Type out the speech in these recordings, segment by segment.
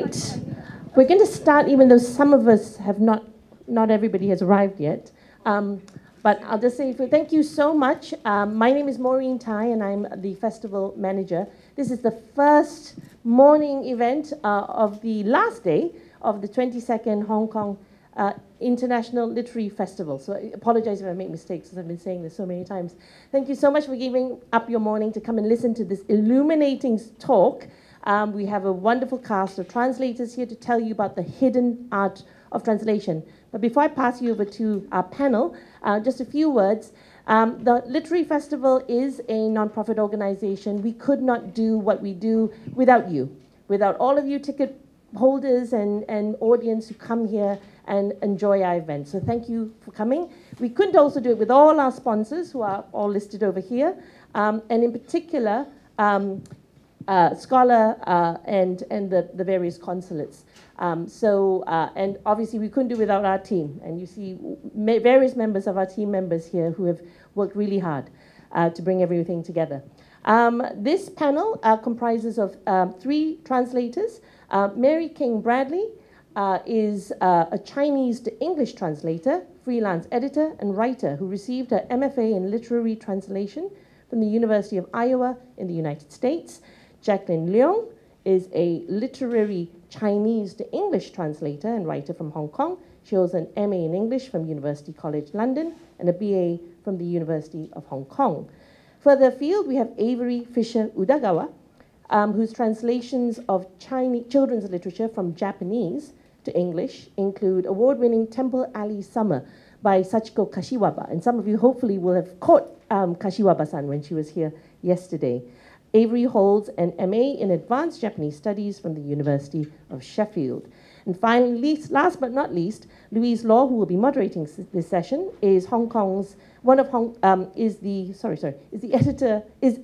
Right. We're going to start, even though some of us have not everybody has arrived yet. But I'll just say thank you so much. My name is Maureen Tai, and I'm the festival manager. This is the first morning event of the last day of the 22nd Hong Kong International Literary Festival. So I apologize if I make mistakes, because I've been saying this so many times. Thank you so much for giving up your morning to come and listen to this illuminating talk. We have a wonderful cast of translators here to tell you about the hidden art of translation. But before I pass you over to our panel, just a few words. The Literary Festival is a non-profit organization. We could not do what we do without you, without all of you ticket holders and audience who come here and enjoy our event. So thank you for coming. We couldn't also do it with all our sponsors, who are all listed over here, and in particular, Scholar and the various consulates. And obviously we couldn't do it without our team. And you see various members of our team members here who have worked really hard to bring everything together. This panel comprises of 3 translators. Mary King Bradley is a Chinese to English translator, freelance editor and writer who received her MFA in literary translation from the University of Iowa in the United States. Jacqueline Leung is a literary Chinese to English translator and writer from Hong Kong. She holds an MA in English from University College London and a BA from the University of Hong Kong. Further afield, we have Avery Fischer Udagawa, whose translations of Chinese children's literature from Japanese to English include award-winning Temple Alley Summer by Sachiko Kashiwaba. And some of you hopefully will have caught Kashiwaba-san when she was here yesterday. Avery holds an MA in Advanced Japanese Studies from the University of Sheffield. And finally, last but not least, Louise Law, who will be moderating this session, is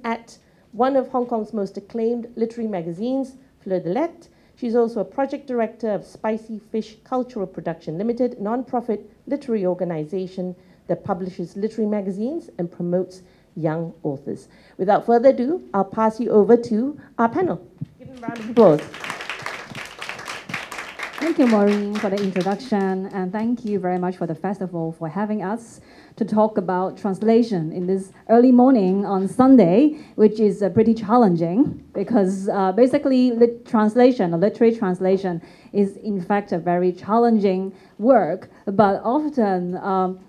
at one of Hong Kong's most acclaimed literary magazines, Fleur de Lettres. She's also a project director of Spicy Fish Cultural Production Limited, non-profit literary organization that publishes literary magazines and promotes young authors. Without further ado, I'll pass you over to our panel. Give them a round of applause. Thank you, Maureen, for the introduction, and thank you very much for the festival for having us to talk about translation in this early morning on Sunday, which is pretty challenging because basically translation, or literary translation, is in fact a very challenging work, but often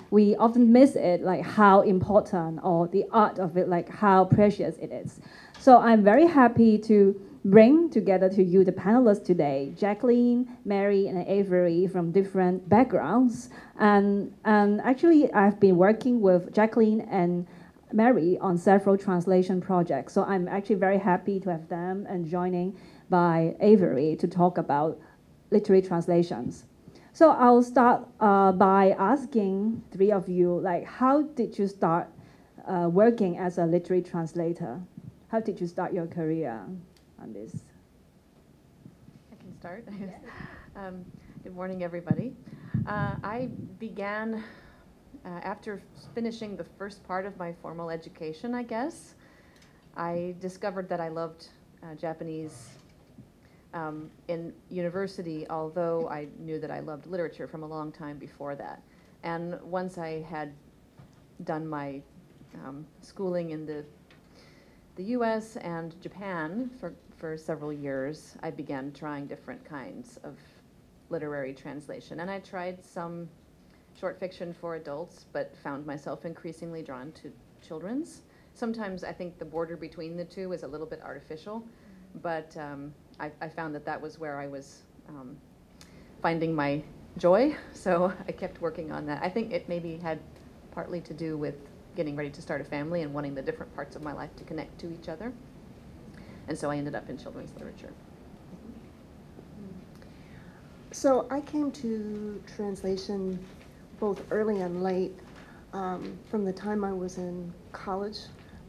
we often miss it, like how important, or the art of it, like how precious it is. So I'm very happy to bring together to you the panelists today, Jacqueline, Mary, and Avery from different backgrounds. And actually, I've been working with Jacqueline and Mary on several translation projects. So I'm actually very happy to have them and joining by Avery to talk about literary translations. So I'll start by asking 3 of you, like, how did you start working as a literary translator? How did you start your career on this? I can start. Good morning, everybody. I began after finishing the first part of my formal education, I guess. I discovered that I loved Japanese in university, although I knew that I loved literature from a long time before that. And once I had done my schooling in the US and Japan for several years, I began trying different kinds of literary translation. And I tried some short fiction for adults, but found myself increasingly drawn to children's. Sometimes I think the border between the two is a little bit artificial, but I found that was where I was finding my joy, so I kept working on that. I think it maybe had partly to do with getting ready to start a family and wanting the different parts of my life to connect to each other. And so I ended up in children's literature. So I came to translation both early and late. From the time I was in college,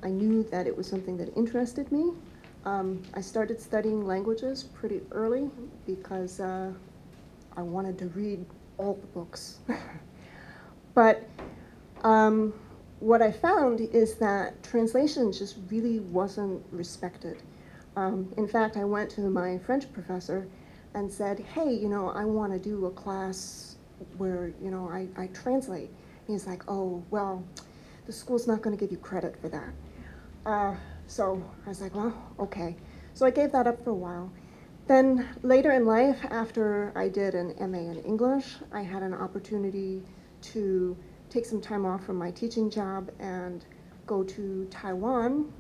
I knew that it was something that interested me. I started studying languages pretty early because I wanted to read all the books. But what I found is that translation just really wasn't respected. In fact, I went to my French professor and said, hey, you know, I want to do a class where, you know, I translate. And he's like, oh, well, the school's not going to give you credit for that. So I was like, well, okay. So I gave that up for a while. Then later in life, after I did an MA in English, I had an opportunity to take some time off from my teaching job and go to Taiwan,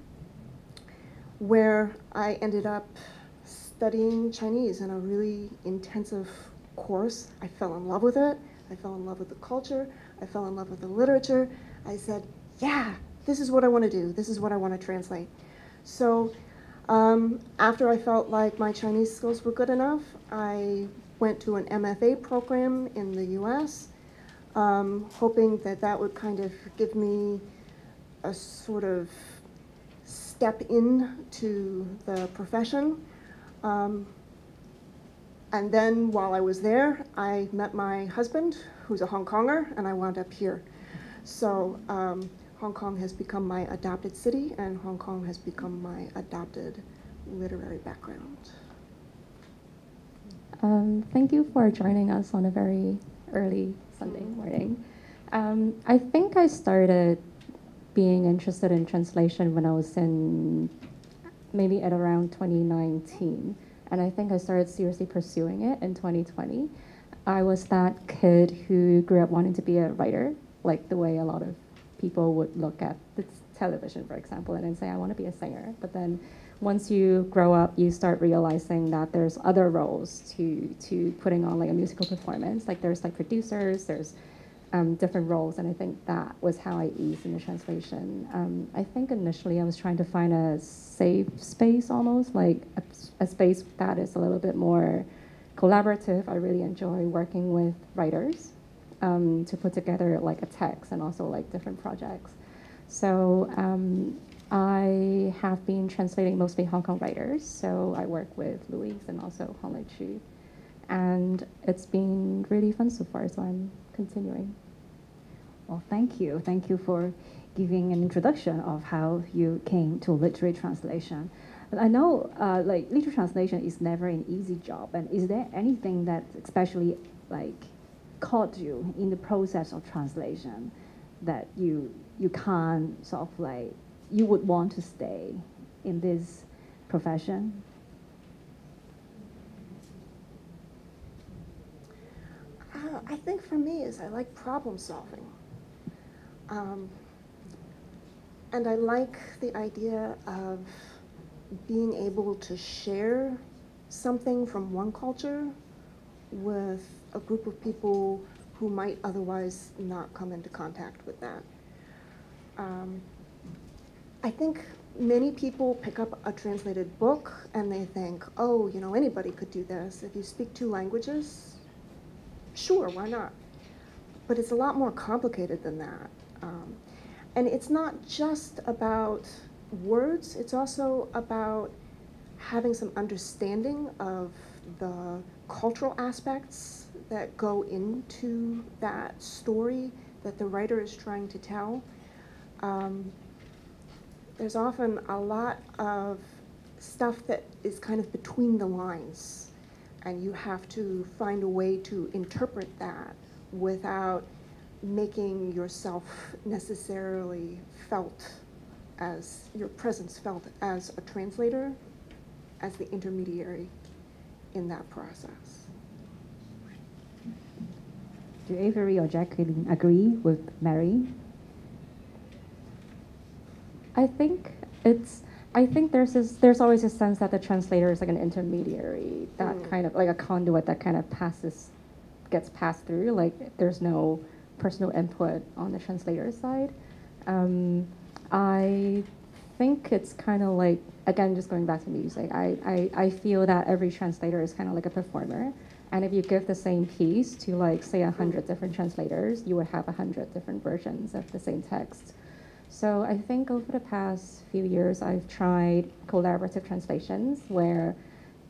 where I ended up studying Chinese in a really intensive course. I fell in love with it. I fell in love with the culture. I fell in love with the literature. I said, yeah, this is what I want to do. This is what I want to translate. So after I felt like my Chinese skills were good enough, I went to an MFA program in the US, hoping that that would kind of give me a sort of step into the profession. And then while I was there, I met my husband, who's a Hong Konger, and I wound up here. So Hong Kong has become my adopted city, and Hong Kong has become my adopted literary background. Thank you for joining us on a very early Sunday morning. I think I started being interested in translation when I was maybe at around 2019. And I think I started seriously pursuing it in 2020. I was that kid who grew up wanting to be a writer, like the way a lot of people would look at the television, for example, and then say, I want to be a singer. But then once you grow up, you start realizing that there's other roles to putting on like a musical performance. Like there's like producers, there's different roles, and I think that was how I eased into translation. I think initially I was trying to find a safe space almost, like a space that is a little bit more collaborative. I really enjoy working with writers to put together like a text and also like different projects. So I have been translating mostly Hong Kong writers. So I work with Louise and also Hong Lei Chu. And it's been really fun so far, so I'm continuing. Well, thank you. Thank you for giving an introduction of how you came to literary translation. But I know like literary translation is never an easy job. And is there anything that especially like caught you in the process of translation that you can't sort of like, you would want to stay in this profession? I think for me is I like problem solving. And I like the idea of being able to share something from one culture with a group of people who might otherwise not come into contact with that. I think many people pick up a translated book and they think, oh, you know, anybody could do this. If you speak 2 languages, sure, why not? But it's a lot more complicated than that. And it's not just about words, it's also about having some understanding of the cultural aspects that go into that story that the writer is trying to tell. There's often a lot of stuff that is kind of between the lines, and you have to find a way to interpret that without making yourself necessarily felt as, your presence felt as a translator, as the intermediary in that process. Do Avery or Jacqueline agree with Mary? I think there's always a sense that the translator is like an intermediary, that kind of like a conduit that kind of gets passed through. Like there's no personal input on the translator side. I think it's kind of like, again, just going back to music, I feel that every translator is kind of like a performer. And if you give the same piece to like, say 100 different translators, you would have 100 different versions of the same text. So I think over the past few years, I've tried collaborative translations where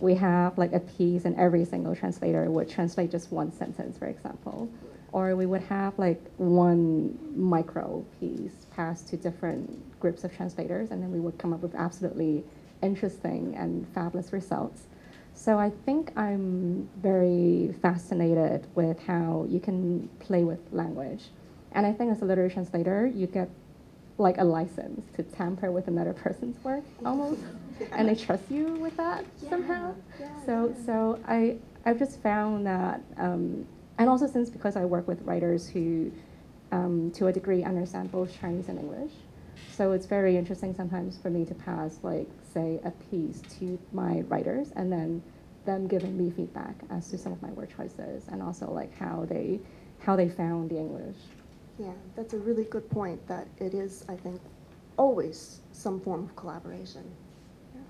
we have like a piece and every single translator would translate just one sentence, for example. Or we would have like one micro piece passed to different groups of translators, and then we would come up with absolutely interesting and fabulous results. So I think I'm very fascinated with how you can play with language. And I think as a literary translator, you get like a license to tamper with another person's work almost. And they trust you with that somehow. So I've just found that, and also because I work with writers who, to a degree, understand both Chinese and English. So it's very interesting sometimes for me to pass, like, say, a piece to my writers, and then them giving me feedback as to some of my word choices, and also like how they found the English. Yeah, that's a really good point, that it is, I think, always some form of collaboration. Yeah.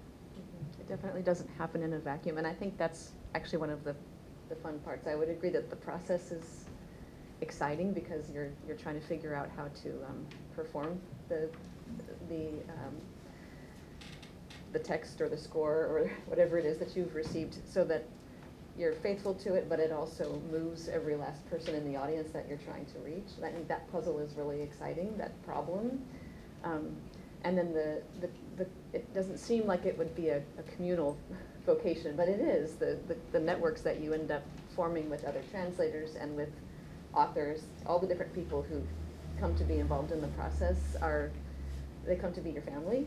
It definitely doesn't happen in a vacuum, and I think that's actually one of the fun parts. I would agree that the process is exciting because you're trying to figure out how to perform the text or the score or whatever it is that you've received, so that you're faithful to it, but it also moves every last person in the audience that you're trying to reach. And I think that puzzle is really exciting, that problem. And then it doesn't seem like it would be a communal vocation, but it is. The networks that you end up forming with other translators and with authors, all the different people who come to be involved in the process they come to be your family,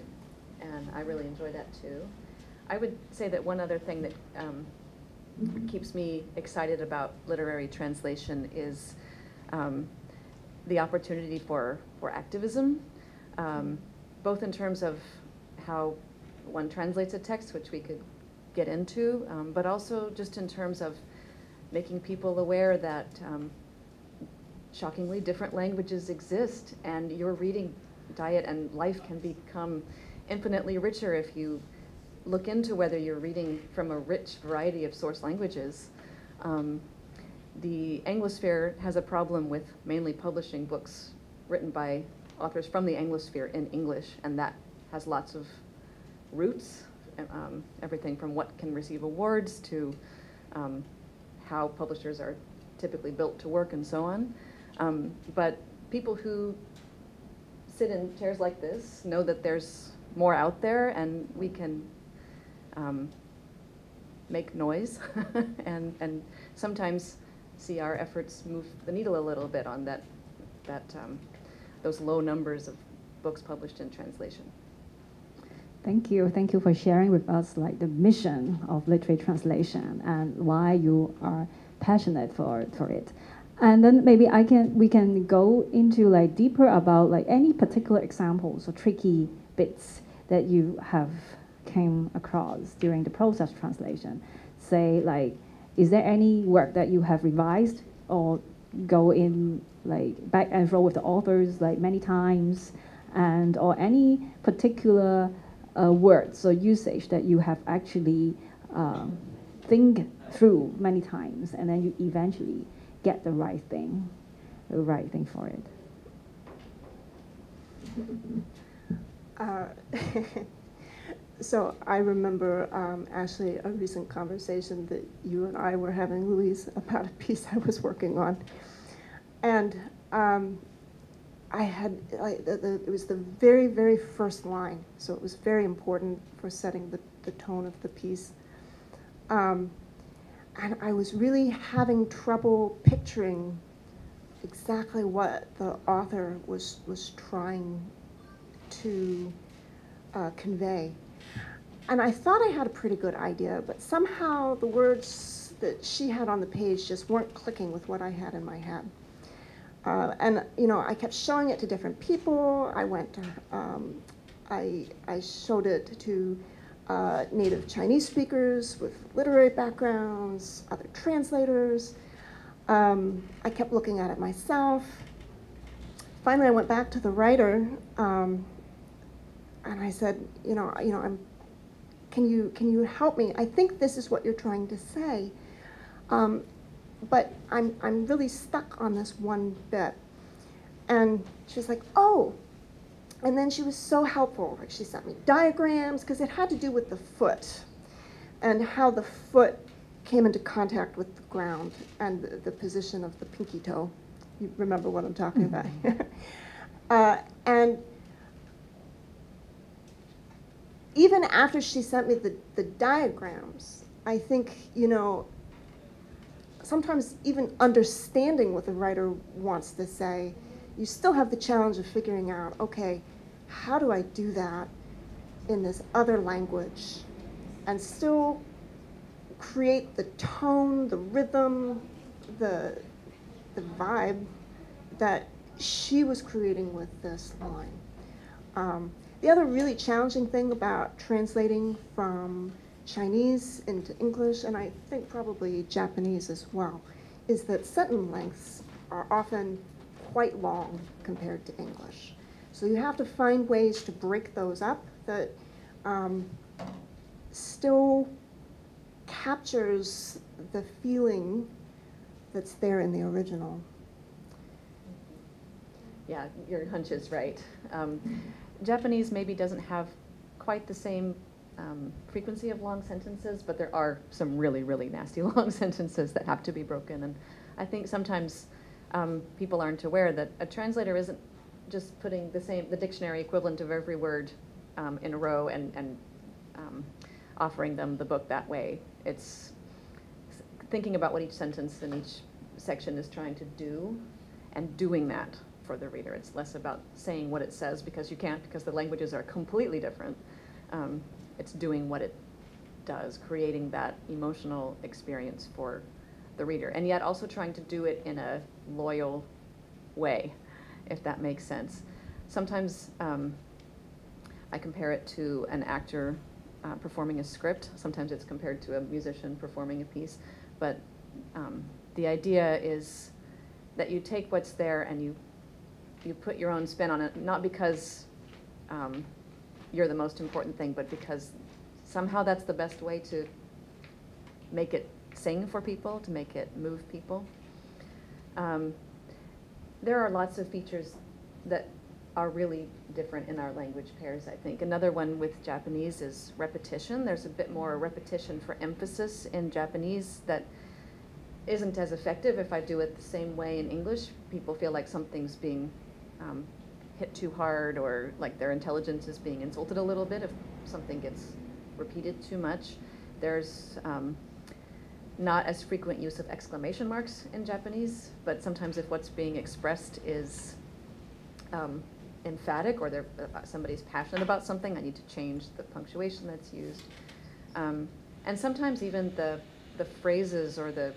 and I really enjoy that too. I would say that one other thing that keeps me excited about literary translation is the opportunity for activism, both in terms of how one translates a text, which we could get into, but also just in terms of making people aware that shockingly different languages exist, and your reading diet and life can become infinitely richer if you look into whether you're reading from a rich variety of source languages. The Anglosphere has a problem with mainly publishing books written by authors from the Anglosphere in English, and that has lots of roots, everything from what can receive awards to how publishers are typically built to work and so on. But people who sit in chairs like this know that there's more out there, and we can make noise and sometimes see our efforts move the needle a little bit on those low numbers of books published in translation. Thank you for sharing with us like the mission of literary translation and why you are passionate for it. And then maybe we can go into like deeper about like any particular examples or tricky bits that you have came across during the process translation. Say like, is there any work that you have revised or go in like back and forth with the authors like many times, and or any particular words or usage that you have actually think through many times, and then you eventually get the right thing for it? So I remember actually a recent conversation that you and I were having, Louise, about a piece I was working on. And I had, it was the very, very first line, so it was very important for setting the tone of the piece. And I was really having trouble picturing exactly what the author was trying to convey. And I thought I had a pretty good idea, but somehow the words that she had on the page just weren't clicking with what I had in my head. And you know, I kept showing it to different people. I went to, I showed it to native Chinese speakers with literary backgrounds, other translators. I kept looking at it myself. Finally, I went back to the writer, and I said, can you help me? I think this is what you're trying to say, but I'm really stuck on this one bit. And she's like, oh. And then she was so helpful. Like, she sent me diagrams, because it had to do with the foot and how the foot came into contact with the ground and the position of the pinky toe. You remember what I'm talking about. And even after she sent me the diagrams, I think, you know, sometimes even understanding what the writer wants to say, you still have the challenge of figuring out, okay, how do I do that in this other language and still create the tone, the rhythm, the vibe that she was creating with this line. The other really challenging thing about translating from Chinese into English, and I think probably Japanese as well, is that sentence lengths are often quite long compared to English. So you have to find ways to break those up that still captures the feeling that's there in the original. Yeah, your hunch is right. Japanese maybe doesn't have quite the same frequency of long sentences, but there are some really, really nasty long sentences that have to be broken. And I think sometimes people aren't aware that a translator isn't just putting the dictionary equivalent of every word in a row and offering them the book that way. It's thinking about what each sentence in each section is trying to do and doing that for the reader. It's less about saying what it says because you can't, because the languages are completely different. It's doing what it does, creating that emotional experience for the reader, and yet also trying to do it in a loyal way, if that makes sense. Sometimes I compare it to an actor performing a script. Sometimes it's compared to a musician performing a piece. But the idea is that you take what's there and you put your own spin on it, not because you're the most important thing, but because somehow that's the best way to make it sing for people, to make it move people. There are lots of features that are really different in our language pairs, I think. Another one with Japanese is repetition. There's a bit more repetition for emphasis in Japanese that isn't as effective if I do it the same way in English. People feel like something's being hit too hard, or like their intelligence is being insulted a little bit if something gets repeated too much. There's not as frequent use of exclamation marks in Japanese, but sometimes if what's being expressed is emphatic, or somebody's passionate about something, I need to change the punctuation that's used. And sometimes even the phrases or the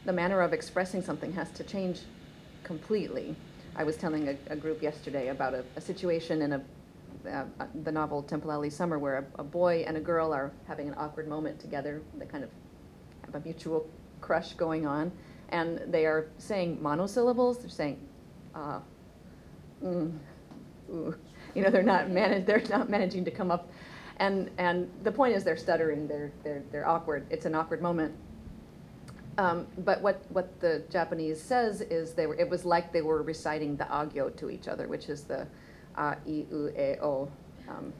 manner of expressing something has to change completely. I was telling a group yesterday about a situation in the novel Temple Alley Summer, where a boy and a girl are having an awkward moment together. They kind of have a mutual crush going on, and they are saying monosyllables. They're saying, ooh. You know, they're not managing to come up, and the point is they're stuttering. They're awkward. It's an awkward moment. But what the Japanese says is it was like they were reciting the agyo to each other, which is the a, I, U, E, O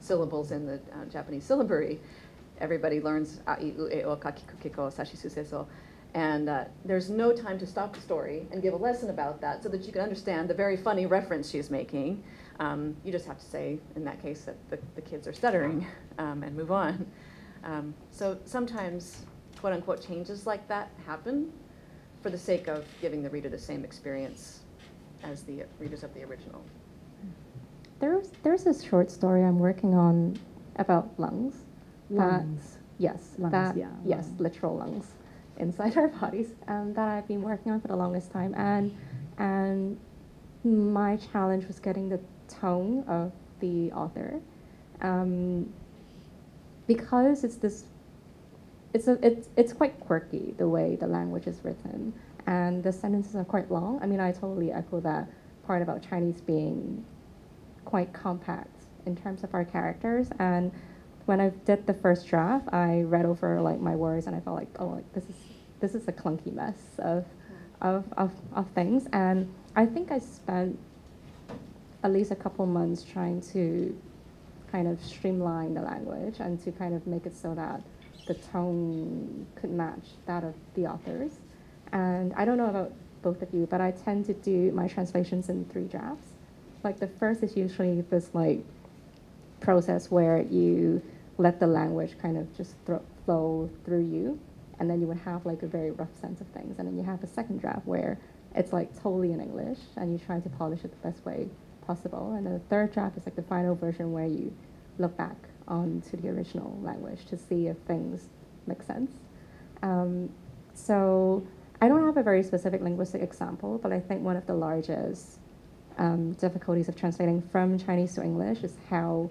syllables in the Japanese syllabary. Everybody learns a, I, U, E, O, kakiku, kiko, sashi, suseso. And there's no time to stop the story and give a lesson about that so that you can understand the very funny reference she's making. You just have to say, in that case, that the kids are stuttering and move on. So sometimes, quote unquote, changes like that happen for the sake of giving the reader the same experience as the readers of the original. There's this short story I'm working on about lungs. Lungs. Yes, lungs, yes, literal lungs inside our bodies, that I've been working on for the longest time. And my challenge was getting the tone of the author, because it's quite quirky the way the language is written, and the sentences are quite long. I mean, I totally echo that part about Chinese being quite compact in terms of our characters. And when I did the first draft, I read over like my words, and I felt like, oh, like this is a clunky mess of things. And I think I spent at least a couple months trying to kind of streamline the language and to kind of make it so that the tone could match that of the authors. And I don't know about both of you, but I tend to do my translations in 3 drafts. Like the first is usually this like process where you let the language kind of just flow through you, and then you would have like a very rough sense of things. And then you have a second draft where it's like totally in English, and you try to polish it the best way possible. And then the third draft is like the final version where you look back onto the original language to see if things make sense. So I don't have a very specific linguistic example, but I think one of the largest difficulties of translating from Chinese to English is how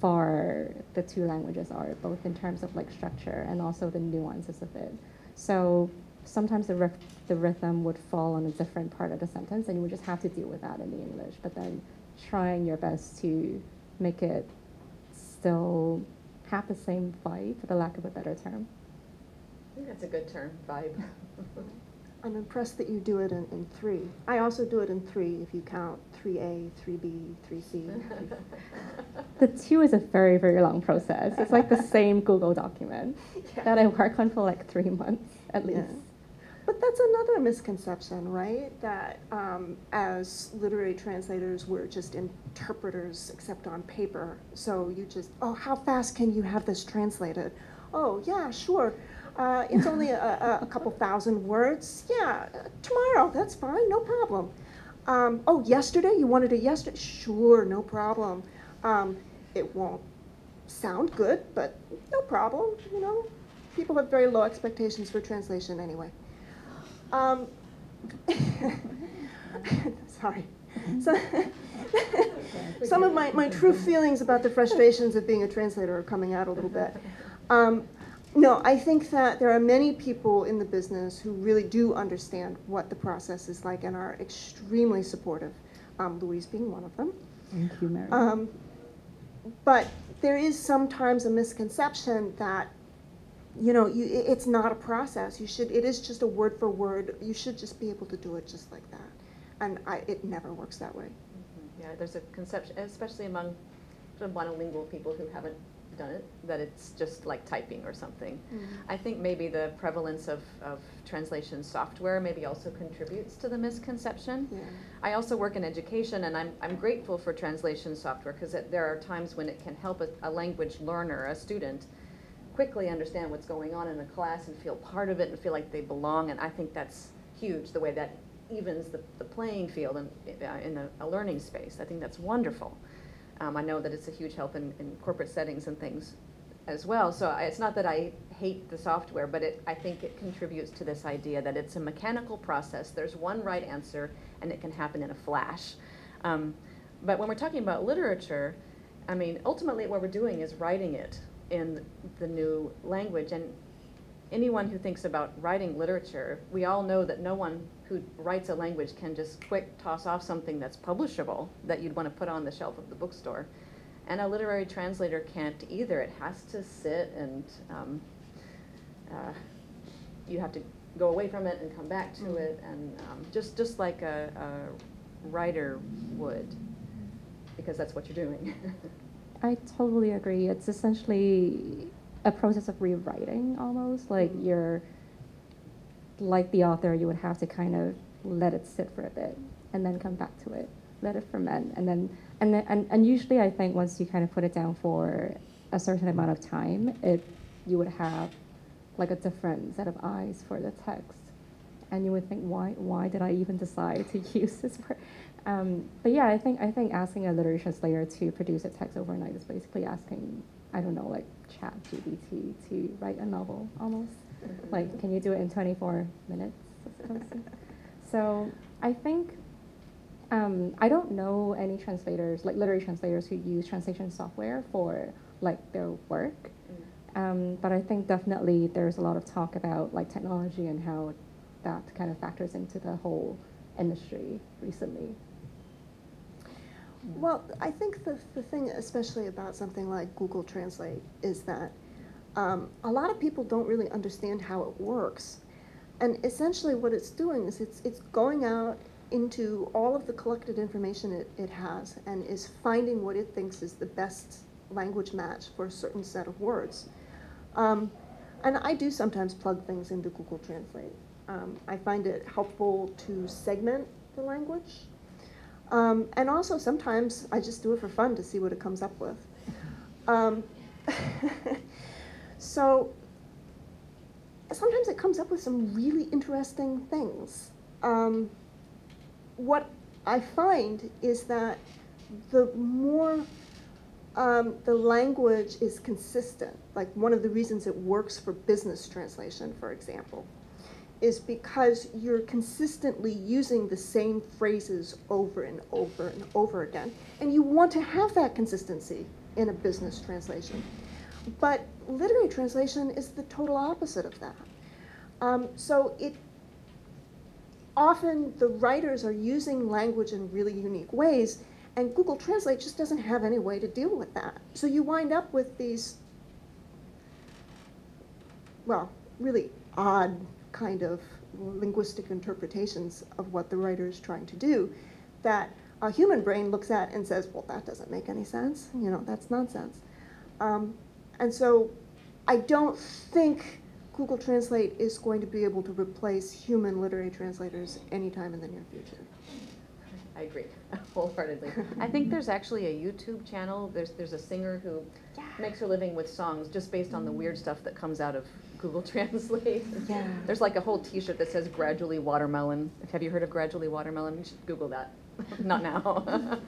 far the two languages are, both in terms of like structure and also the nuances of it. So sometimes the rhythm would fall on a different part of the sentence, and you would just have to deal with that in the English, but then trying your best to make it still have the same vibe, for the lack of a better term. I think that's a good term, vibe. I'm impressed that you do it in 3. I also do it in 3 if you count 3A, 3B, 3C. The 2 is a very, very long process. It's like the same Google document that I work on for like 3 months at least. Yeah. But that's another misconception, right? That as literary translators, we're just interpreters except on paper. So you just, oh, how fast can you have this translated? Oh, yeah, sure. It's only a couple thousand words. Yeah, tomorrow, that's fine, no problem. Oh, yesterday, you wanted it yesterday? Sure, no problem. It won't sound good, but no problem, you know. People have very low expectations for translation anyway. Sorry. So, some of my true feelings about the frustrations of being a translator are coming out a little bit. No, I think that there are many people in the business who really do understand what the process is like and are extremely supportive, Louise being one of them. Thank you, Mary. But there is sometimes a misconception that, you know, it's not a process. It is just a word for word. You should just be able to do it just like that. And it never works that way. Mm-hmm. Yeah, there's a conception, especially among sort of monolingual people who haven't done it, that it's just like typing or something. Mm-hmm. I think maybe the prevalence of translation software maybe also contributes to the misconception. Yeah. I also work in education, and I'm grateful for translation software because there are times when it can help a language learner, a student, quickly understand what's going on in a class and feel part of it and feel like they belong. And I think that's huge, the way that evens the playing field in a learning space. I think that's wonderful. I know that it's a huge help in corporate settings and things as well. So it's not that I hate the software, but I think it contributes to this idea that it's a mechanical process. There's one right answer, and it can happen in a flash. But when we're talking about literature, I mean, ultimately what we're doing is writing it in the new language. And anyone who thinks about writing literature, we all know that no one who writes a language can just quick toss off something that's publishable that you'd want to put on the shelf of the bookstore. And a literary translator can't either. It has to sit, and you have to go away from it and come back to it, and just like a writer would, because that's what you're doing. I totally agree. It's essentially a process of rewriting almost. Like you're, like the author, you would have to kind of let it sit for a bit and then come back to it, let it ferment, and usually I think once you kind of put it down for a certain amount of time, you would have like a different set of eyes for the text, and you would think, why did I even decide to use this word? But yeah, I think asking a literary translator to produce a text overnight is basically asking, I don't know, like ChatGPT to write a novel almost. Like, can you do it in 24 minutes? So I think, I don't know any translators, like literary translators, who use translation software for like their work. But I think definitely there's a lot of talk about like technology and how that kind of factors into the whole industry recently. Well, I think the thing especially about something like Google Translate is that a lot of people don't really understand how it works. And essentially what it's doing is it's going out into all of the collected information it has and is finding what it thinks is the best language match for a certain set of words. And I do sometimes plug things into Google Translate. I find it helpful to segment the language. And also sometimes I just do it for fun to see what it comes up with. So sometimes it comes up with some really interesting things. What I find is that the more the language is consistent, like one of the reasons it works for business translation, for example, is because you're consistently using the same phrases over and over and over again. And you want to have that consistency in a business translation. But literary translation is the total opposite of that. So often the writers are using language in really unique ways, and Google Translate just doesn't have any way to deal with that. So you wind up with these, well, really odd kind of linguistic interpretations of what the writer is trying to do that a human brain looks at and says, well, that doesn't make any sense. You know, that's nonsense. And so I don't think Google Translate is going to be able to replace human literary translators anytime in the near future. I agree wholeheartedly. I think there's actually a YouTube channel. There's a singer who makes her living with songs just based on the weird stuff that comes out of Google Translate. Yeah. There's like a whole T-shirt that says "Gradually Watermelon." Have you heard of "Gradually Watermelon"? You should Google that. Not now.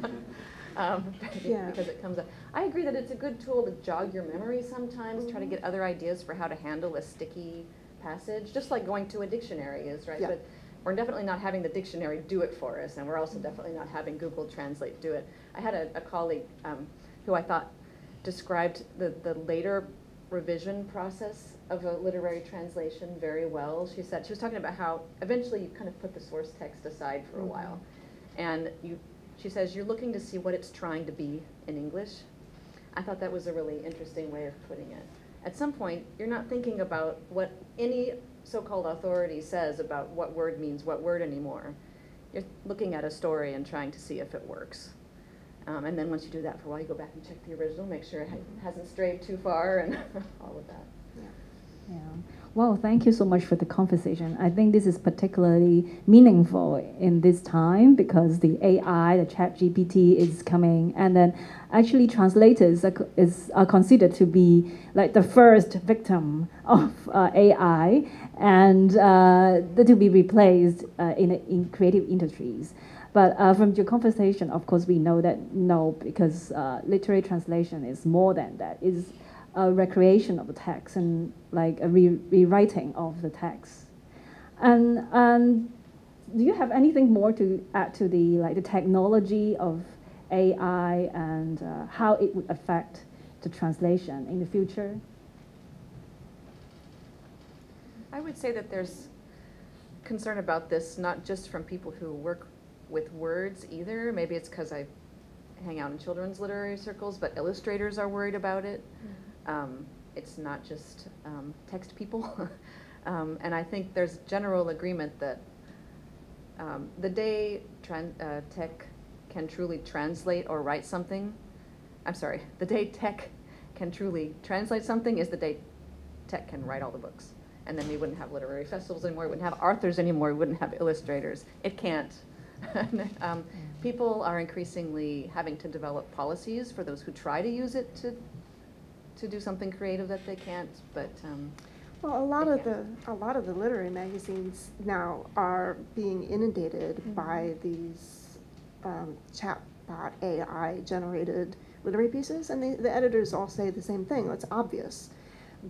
Because it comes up. I agree that it's a good tool to jog your memory sometimes, try to get other ideas for how to handle a sticky passage, just like going to a dictionary is, right? Yeah. But we're definitely not having the dictionary do it for us, and we're also definitely not having Google Translate do it. I had a colleague who I thought described the later revision process of a literary translation very well. She said, she was talking about how eventually you kind of put the source text aside for a while, and she says, you're looking to see what it's trying to be in English. I thought that was a really interesting way of putting it. At some point, you're not thinking about what any so-called authority says about what word means what word anymore. You're looking at a story and trying to see if it works. And then once you do that for a while, you go back and check the original, make sure it hasn't strayed too far, and all of that. Yeah. Well, thank you so much for the conversation. I think this is particularly meaningful in this time because the AI, the ChatGPT is coming, and then actually translators are considered to be like the first victim of AI and to be replaced in creative industries. But from your conversation, of course, we know that no, because literary translation is more than that. It's a recreation of the text and like a rewriting of the text. And do you have anything more to add to the technology of AI and how it would affect the translation in the future? I would say that there's concern about this, not just from people who work with words either. Maybe it's because I hang out in children's literary circles, but illustrators are worried about it. It's not just text people. And I think there's general agreement that the day tech can truly translate or write something, the day tech can truly translate something is the day tech can write all the books. And then we wouldn't have literary festivals anymore, we wouldn't have authors anymore, we wouldn't have illustrators. It can't. People are increasingly having to develop policies for those who try to use it to do something creative that they can't, but well, a lot of the literary magazines now are being inundated by these chatbot AI generated literary pieces, and the editors all say the same thing. It's obvious,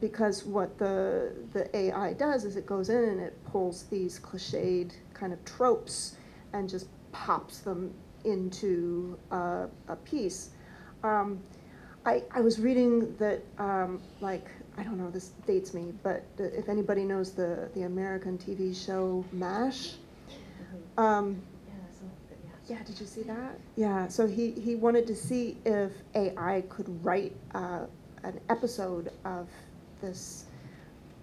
because what the AI does is it goes in and it pulls these cliched kind of tropes and just pops them into a piece. I was reading that, I don't know, this dates me, but if anybody knows the American TV show MASH, yeah, did you see that? Yeah, so he wanted to see if AI could write an episode of this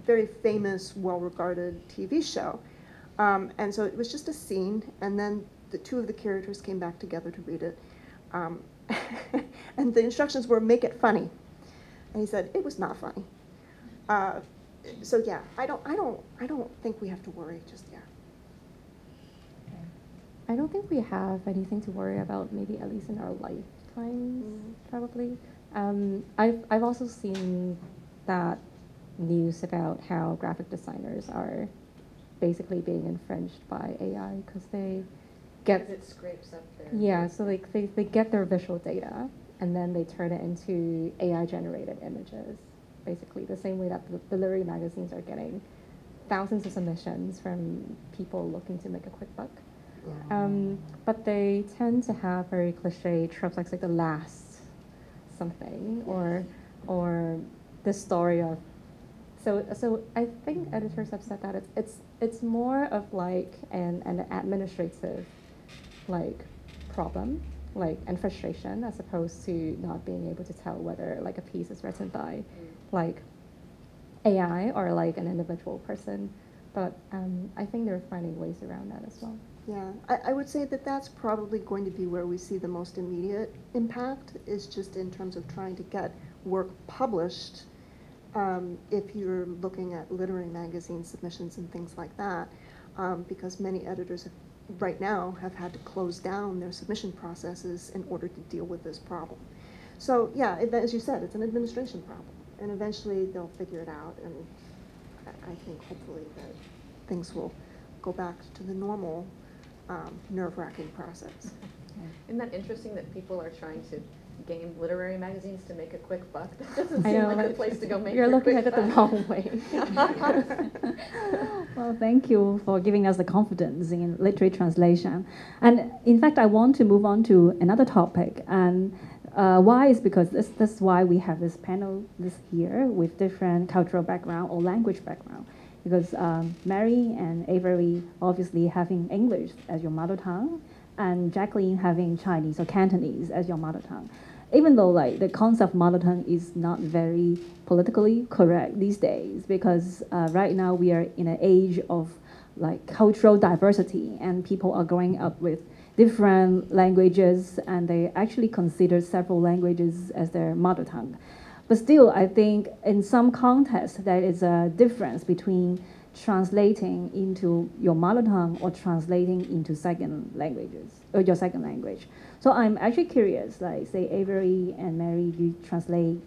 very famous, well-regarded TV show. And so it was just a scene, and then the two of the characters came back together to read it. And the instructions were, make it funny. And he said, it was not funny. So yeah, I don't think we have to worry just yet. I don't think we have anything to worry about, maybe at least in our lifetime, probably. I've also seen that news about how graphic designers are basically being infringed by AI because they get it scrapes up their so like they get their visual data and then they turn it into AI generated images, basically the same way that the literary magazines are getting thousands of submissions from people looking to make a quick buck. But they tend to have very cliche tropes like the last something or the story of. So I think editors have said that it's more of like an administrative like problem like and frustration as opposed to not being able to tell whether like a piece is written by like AI or like an individual person. But I think they're finding ways around that as well. Yeah, I would say that that's probably going to be where we see the most immediate impact, is just in terms of trying to get work published. If you're looking at literary magazine submissions and things like that, because many editors right now have had to close down their submission processes in order to deal with this problem. So yeah, as you said, it's an administration problem, and eventually they'll figure it out, and I think hopefully that things will go back to the normal nerve-wracking process. Isn't that interesting that people are trying to game literary magazines to make a quick buck? That doesn't I seem know, like the place to go make You're your looking quick at it the buck. wrong way. Well, thank you for giving us the confidence in literary translation. And in fact, I want to move on to another topic. And why is because that's why we have this panel this year with different cultural background or language background. Because Mary and Avery obviously having English as your mother tongue, and Jacqueline having Chinese or Cantonese as your mother tongue. Even though like the concept of mother tongue is not very politically correct these days, because right now we are in an age of like cultural diversity, and people are growing up with different languages, and they actually consider several languages as their mother tongue. But still, I think in some contexts, there is a difference between translating into your mother tongue or translating into second languages, or your second language. So I'm actually curious, like say Avery and Mary, you translate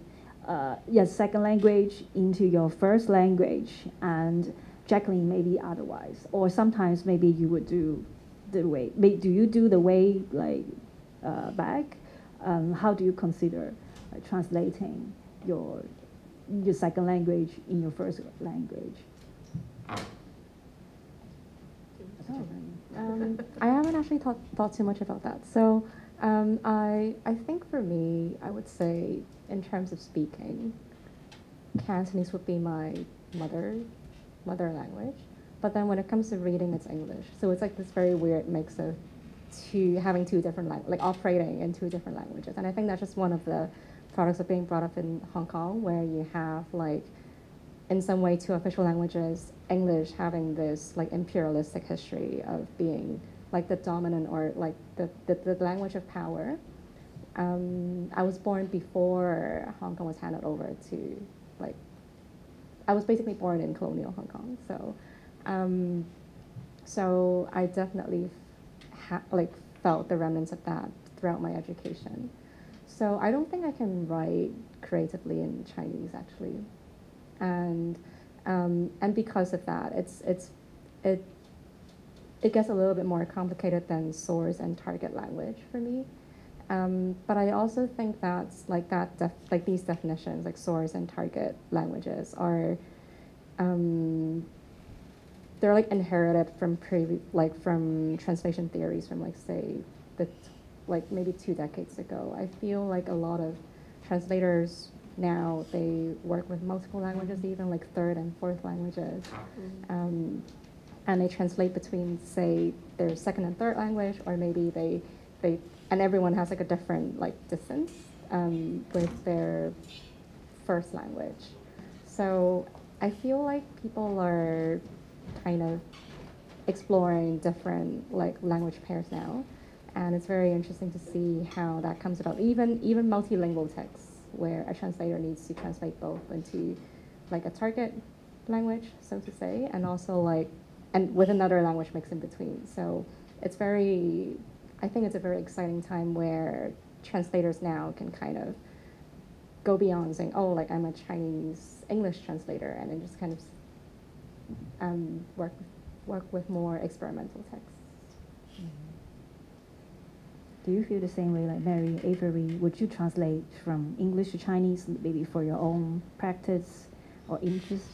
your second language into your first language, and Jacqueline maybe otherwise. Or sometimes maybe you would do the way, do you do the way like back? How do you consider translating your second language in your first language? I haven't actually thought too much about that. So I think for me, I would say in terms of speaking, Cantonese would be my mother language. But then when it comes to reading, it's English. So it's like this very weird mix of having two different like operating in two different languages. And I think that's just one of the products of being brought up in Hong Kong, where you have like in some way two official languages, English having this like imperialistic history of being like the dominant or like the language of power. I was born before Hong Kong was handed over to like, I was basically born in colonial Hong Kong. So I definitely felt the remnants of that throughout my education. So I don't think I can write creatively in Chinese actually. And because of that, it gets a little bit more complicated than source and target language for me. But I also think that's like these definitions, like source and target languages, are they're like inherited from from translation theories from like say maybe 2 decades ago. I feel like a lot of translators now, they work with multiple languages, even like third and fourth languages. And they translate between, say, their second and third language, or maybe they and everyone has like a different like distance with their first language. So I feel like people are kind of exploring different like language pairs now. And it's very interesting to see how that comes about, even multilingual texts, where a translator needs to translate both into like a target language, so to say, and also like, and with another language mixed in between. So I think it's a very exciting time where translators now can kind of go beyond saying, oh, like I'm a Chinese English translator, and then just kind of work with more experimental texts. Do you feel the same way like Mary, Avery? Would you translate from English to Chinese, maybe for your own practice or interest?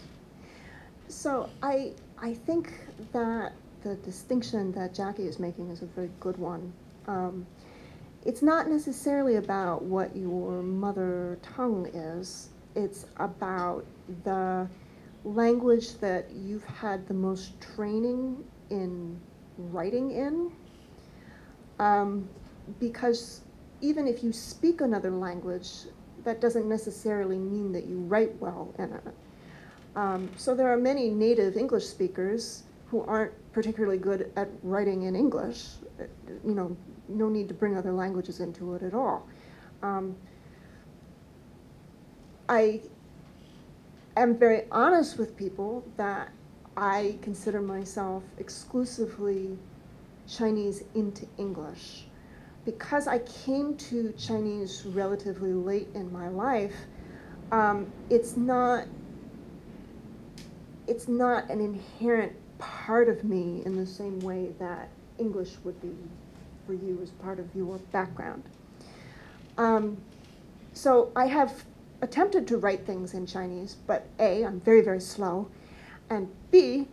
So I think that the distinction that Jackie is making is a very good one. It's not necessarily about what your mother tongue is. It's about the language that you've had the most training in writing in. Because even if you speak another language, that doesn't necessarily mean that you write well in it. So there are many native English speakers who aren't particularly good at writing in English. You know, no need to bring other languages into it at all. I am very honest with people that I consider myself exclusively Chinese into English. Because I came to Chinese relatively late in my life, it's not an inherent part of me in the same way that English would be for you as part of your background. So I have attempted to write things in Chinese, but A, I'm very, very slow, and B,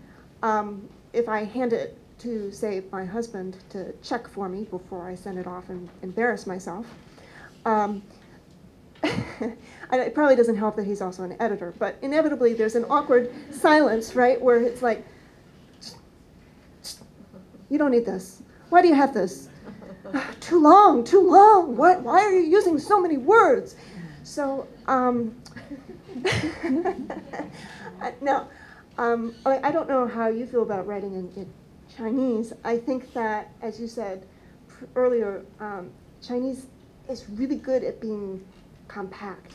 if I hand it to, say, my husband to check for me before I send it off and embarrass myself. It probably doesn't help that he's also an editor, but inevitably there's an awkward silence, right, where it's like, you don't need this. Why do you have this? Too long, too long. What? Why are you using so many words? So, now, I don't know how you feel about writing in Chinese. I think that, as you said earlier, Chinese is really good at being compact.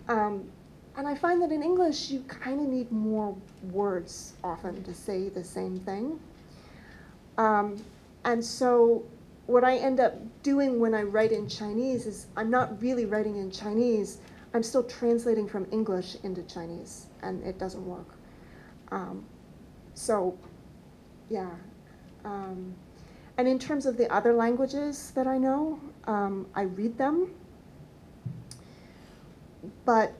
And I find that in English, you kind of need more words often to say the same thing. And so what I end up doing when I write in Chinese is I'm not really writing in Chinese. I'm still translating from English into Chinese, and it doesn't work. So, yeah. And in terms of the other languages that I know, I read them. But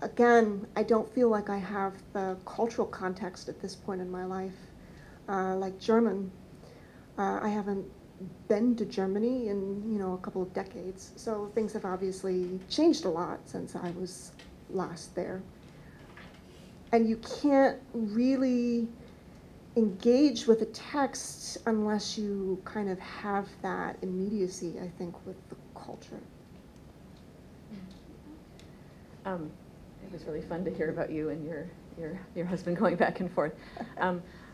again, I don't feel like I have the cultural context at this point in my life. Like German, I haven't been to Germany in a couple of decades, so things have obviously changed a lot since I was last there. And you can't really engage with a text unless you kind of have that immediacy, I think, with the culture. It was really fun to hear about you and your husband going back and forth.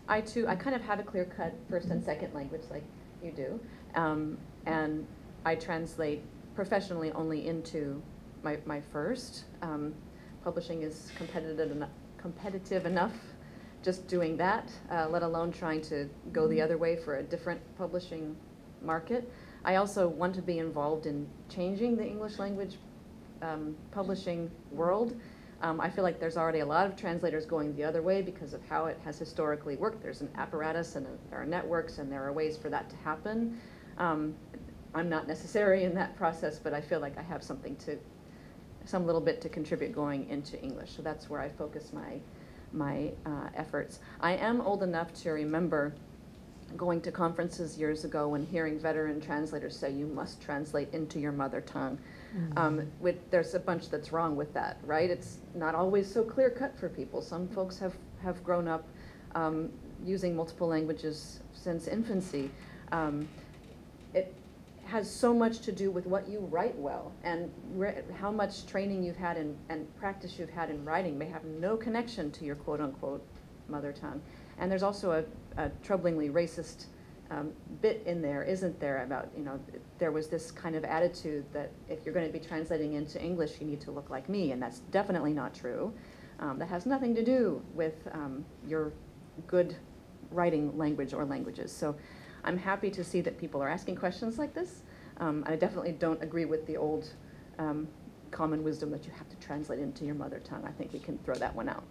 I kind of have a clear-cut first and second language like you do, and I translate professionally only into my first. Publishing is competitive enough just doing that, let alone trying to go the other way for a different publishing market. I also want to be involved in changing the English language publishing world. I feel like there's already a lot of translators going the other way because of how it has historically worked. There's an apparatus and there are networks and there are ways for that to happen. I'm not necessary in that process, but I feel like I have some little bit to contribute going into English. So that's where I focus my efforts. I am old enough to remember going to conferences years ago and hearing veteran translators say you must translate into your mother tongue. There's a bunch that's wrong with that, right? It's not always so clear-cut for people. Some folks have grown up using multiple languages since infancy. It has so much to do with what you write well, and how much training you've had and practice you've had in writing may have no connection to your quote-unquote mother tongue. And there's also a troublingly racist bit in there, isn't there, about, there was this kind of attitude that if you're going to be translating into English, you need to look like me, and that's definitely not true. That has nothing to do with your good writing language or languages. So I'm happy to see that people are asking questions like this. I definitely don't agree with the old common wisdom that you have to translate into your mother tongue. I think we can throw that one out.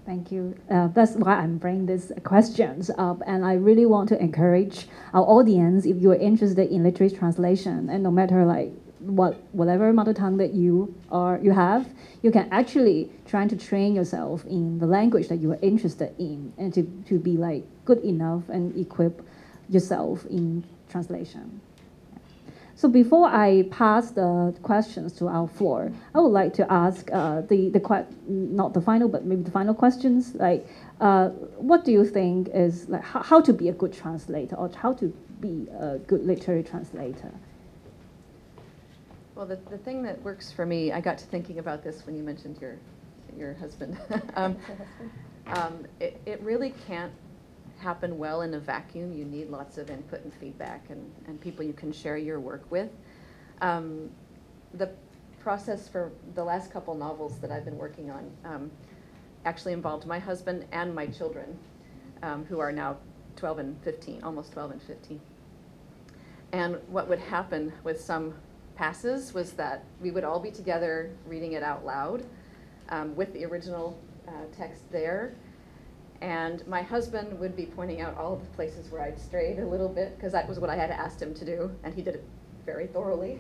Thank you. That's why I'm bringing these questions up, and I really want to encourage our audience, if you're interested in literature translation, and no matter like whatever mother tongue that you have, you can actually try to train yourself in the language that you are interested in, and to be like good enough and equip yourself in translation. So before I pass the questions to our floor, I would like to ask not the final, but maybe the final questions. Like, what do you think is like how to be a good translator, or how to be a good literary translator? Well, the thing that works for me, I got to thinking about this when you mentioned your husband. It really can't happen well in a vacuum. You need lots of input and feedback and people you can share your work with. The process for the last couple novels that I've been working on actually involved my husband and my children, who are now 12 and 15, almost 12 and 15. And what would happen with some passes was that we would all be together reading it out loud with the original text there. And my husband would be pointing out all of the places where I'd strayed a little bit, because that was what I had asked him to do, and he did it very thoroughly.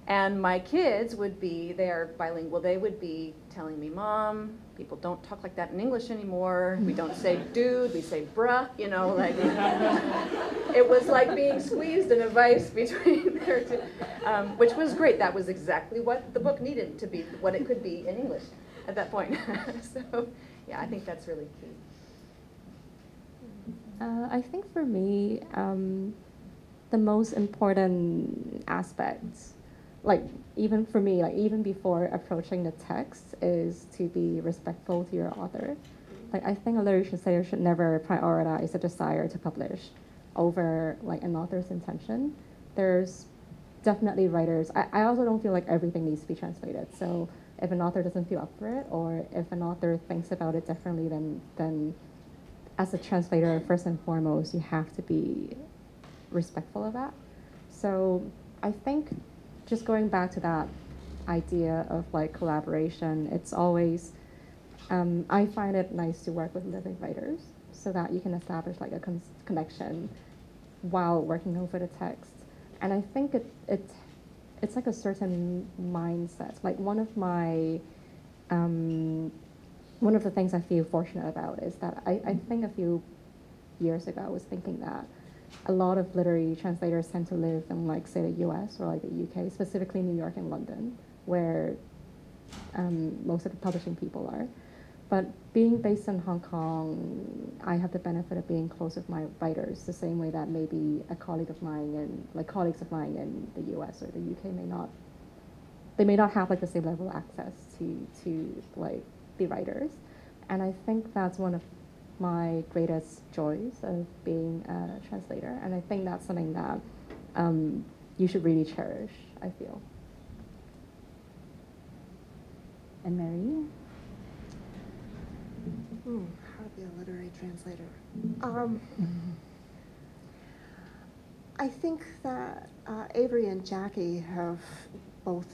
And my kids would be, they are bilingual, they would be telling me, Mom, people don't talk like that in English anymore. We don't say dude, we say bruh, you know, like, it was like being squeezed in a vice between their two, which was great. That was exactly what the book needed to be, what it could be in English at that point. So, yeah, I think that's really key. I think for me, the most important aspects, like even for me, like even before approaching the text, is to be respectful to your author. Like I think a literary translator should never prioritize a desire to publish over like an author's intention. There's definitely writers. I also don't feel like everything needs to be translated. So if an author doesn't feel up for it, or if an author thinks about it differently, then as a translator, first and foremost, you have to be respectful of that. So I think just going back to that idea of like collaboration, it's always, I find it nice to work with living writers so that you can establish like a connection while working over the text. And I think it's like a certain mindset. Like one of the things I feel fortunate about is that I think a few years ago I was thinking that a lot of literary translators tend to live in like say the US or like the UK, specifically New York and London, where most of the publishing people are. But being based in Hong Kong, I have the benefit of being close with my writers, the same way that maybe a colleague of mine and like colleagues of mine in the US or the UK may not have like the same level of access to like the writers. And I think that's one of my greatest joys of being a translator. And I think that's something that you should really cherish, I feel. And Mary? How to be a literary translator. I think that Avery and Jackie have both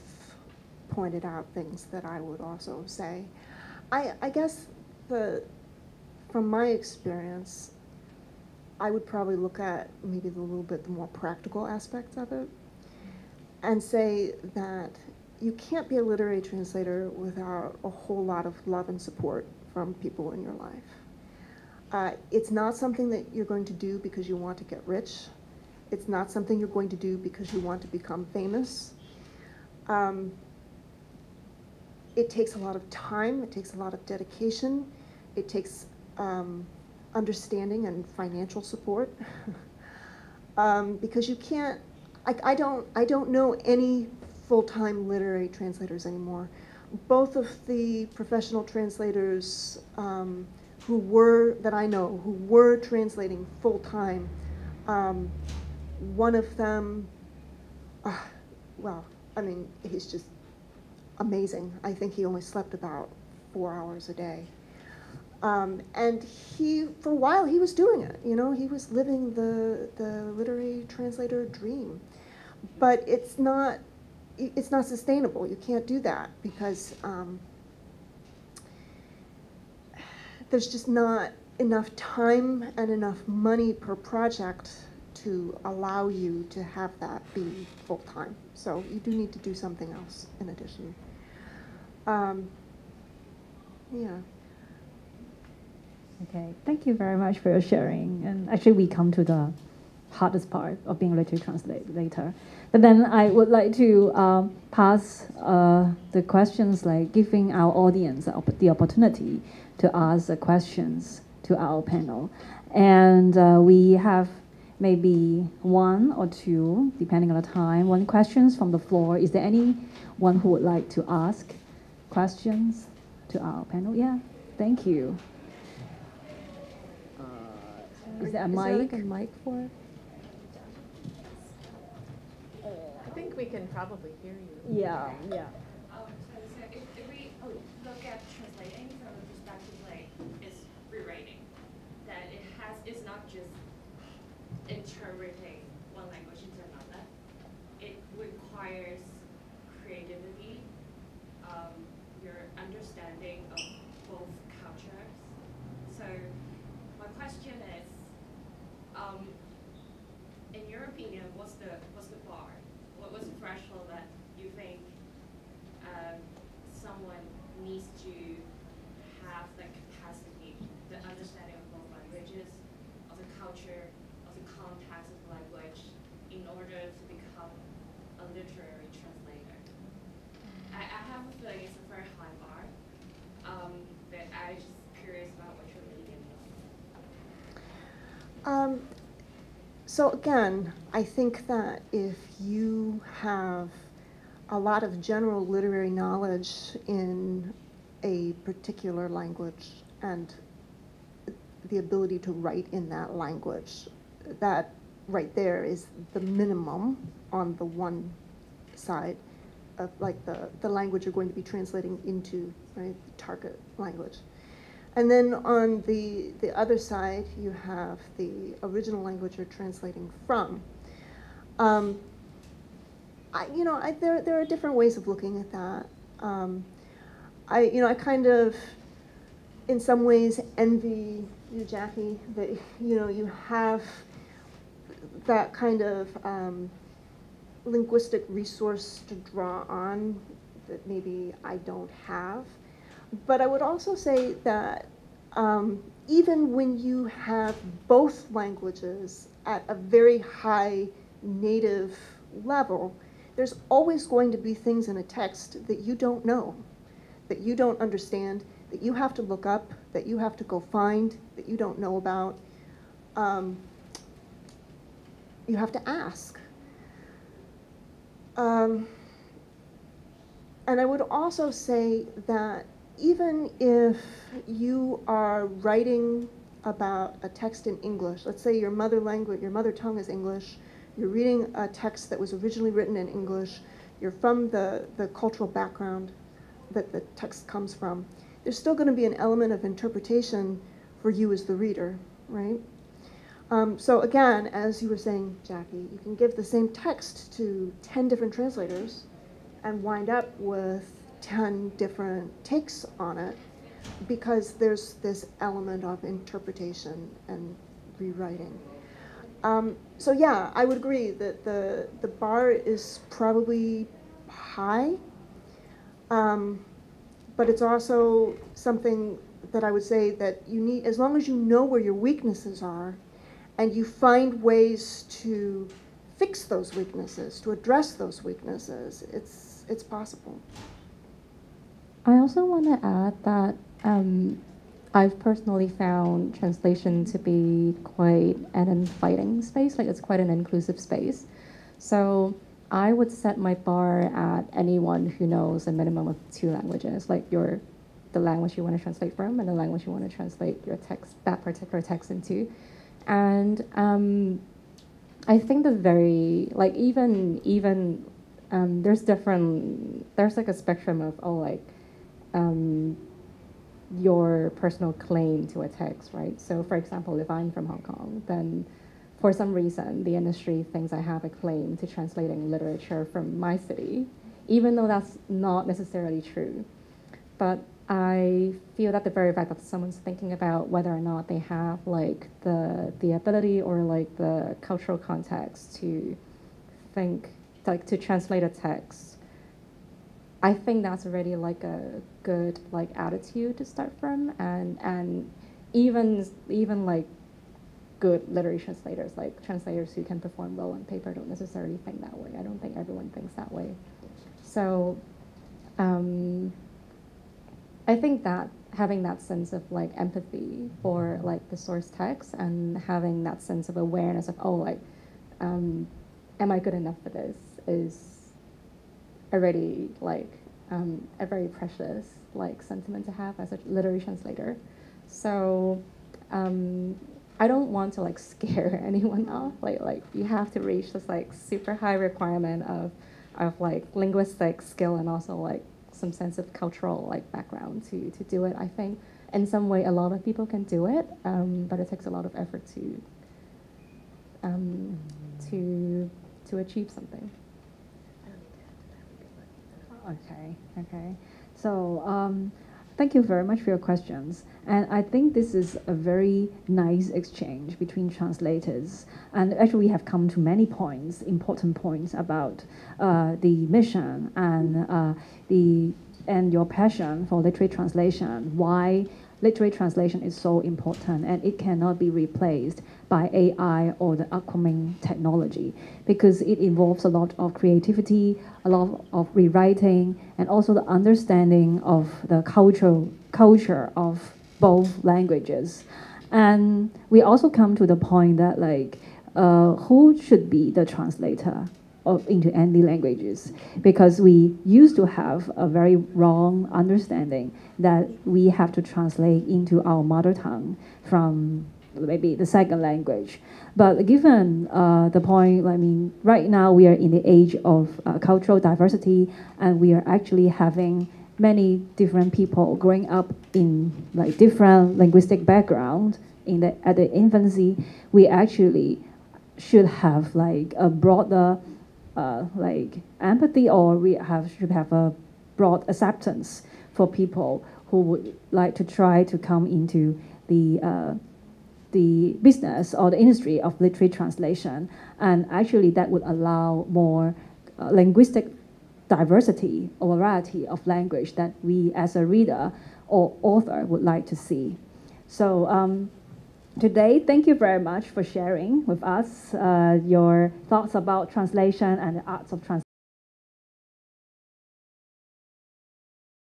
pointed out things that I would also say. I guess from my experience, I would probably look at maybe a little bit the more practical aspects of it and say that you can't be a literary translator without a whole lot of love and support from people in your life. It's not something that you're going to do because you want to get rich. It's not something you're going to do because you want to become famous. It takes a lot of time, it takes a lot of dedication, it takes understanding and financial support. Because you can't, I don't know any full-time literary translators anymore. Both of the professional translators that I know who were translating full-time, one of them, well, I mean, he's just amazing. I think he only slept about 4 hours a day. And for a while, he was doing it. You know, he was living the literary translator dream. But it's not it's not sustainable. You can't do that because there's just not enough time and enough money per project to allow you to have that be full-time. So you do need to do something else in addition. Yeah. Okay, thank you very much for your sharing. And actually, we come to the hardest part of being a literature translator. But then I would like to pass the questions, like giving our audience the opportunity to ask the questions to our panel. And we have maybe one or two, depending on the time, one questions from the floor. Is there anyone who would like to ask questions to our panel? Yeah, thank you. Is there a mic? Is there like a mic for? I think we can probably hear you. Yeah, yeah. So if we look at translating from the perspective like it's rewriting, that it's not just interpreting one language into another. It requires creativity, your understanding of both cultures. So my question is, in your opinion, what's the bar? What's the threshold that you think someone needs to have the capacity, the understanding of both languages, of the culture, of the context of the language, in order to become a literary translator? I have a feeling it's a very high bar, but I'm just curious about what your opinion is. So again, I think that if you have a lot of general literary knowledge in a particular language and the ability to write in that language, that right there is the minimum on the one side of like the language you're going to be translating into, right, the target language. And then on the other side, you have the original language you're translating from. There are different ways of looking at that. I kind of, in some ways, envy you, Jackie, that you have that kind of linguistic resource to draw on that maybe I don't have. But I would also say that even when you have both languages at a very high native level, there's always going to be things in a text that you don't know, that you don't understand, that you have to look up, that you have to go find, that you don't know about. You have to ask. And I would also say that even if you are writing about a text in English, let's say your mother tongue is English, you're reading a text that was originally written in English, you're from the cultural background that the text comes from, there's still going to be an element of interpretation for you as the reader, right? So again, as you were saying, Jackie, you can give the same text to 10 different translators and wind up with 10 different takes on it because there's this element of interpretation and rewriting. So yeah, I would agree that the bar is probably high, but it's also something that I would say that you need, as long as you know where your weaknesses are and you find ways to fix those weaknesses, to address those weaknesses, it's possible. I also want to add that I've personally found translation to be quite an inviting space, like it's quite an inclusive space. So I would set my bar at anyone who knows a minimum of 2 languages, like the language you want to translate from and the language you want to translate your text, that particular text into. And I think there's like a spectrum of, your personal claim to a text, right? So for example, if I'm from Hong Kong, then for some reason, the industry thinks I have a claim to translating literature from my city even though that's not necessarily true. But I feel that the very fact that someone's thinking about whether or not they have like the ability or like the cultural context to think, like to translate a text, I think that's already like a good like attitude to start from, and even like good literary translators, like translators who can perform well on paper, don't necessarily think that way. I don't think everyone thinks that way. So I think that having that sense of like empathy for like the source text and having that sense of awareness of, oh, like, am I good enough for this, is already like a very precious like sentiment to have as a literary translator. So I don't want to like scare anyone off. Like you have to reach this like super high requirement of like linguistic skill and also like some sense of cultural like background to do it. I think in some way a lot of people can do it, but it takes a lot of effort to achieve something. Okay. So thank you very much for your questions. And I think this is a very nice exchange between translators. And actually we have come to many points, important points about the mission and your passion for literary translation, why literary translation is so important and it cannot be replaced by AI or the upcoming technology, because it involves a lot of creativity, a lot of rewriting, and also the understanding of the culture of both languages. And we also come to the point that like, who should be the translator into any languages, because we used to have a very wrong understanding that we have to translate into our mother tongue from maybe the second language. But given the point, I mean, right now we are in the age of cultural diversity, and we are actually having many different people growing up in like different linguistic background at the infancy. We actually should have like a broader like empathy, or should have a broad acceptance for people who would like to try to come into the business or the industry of literary translation. And actually that would allow more linguistic diversity or variety of language that we as a reader or author would like to see. So today, thank you very much for sharing with us your thoughts about translation and the arts of translation.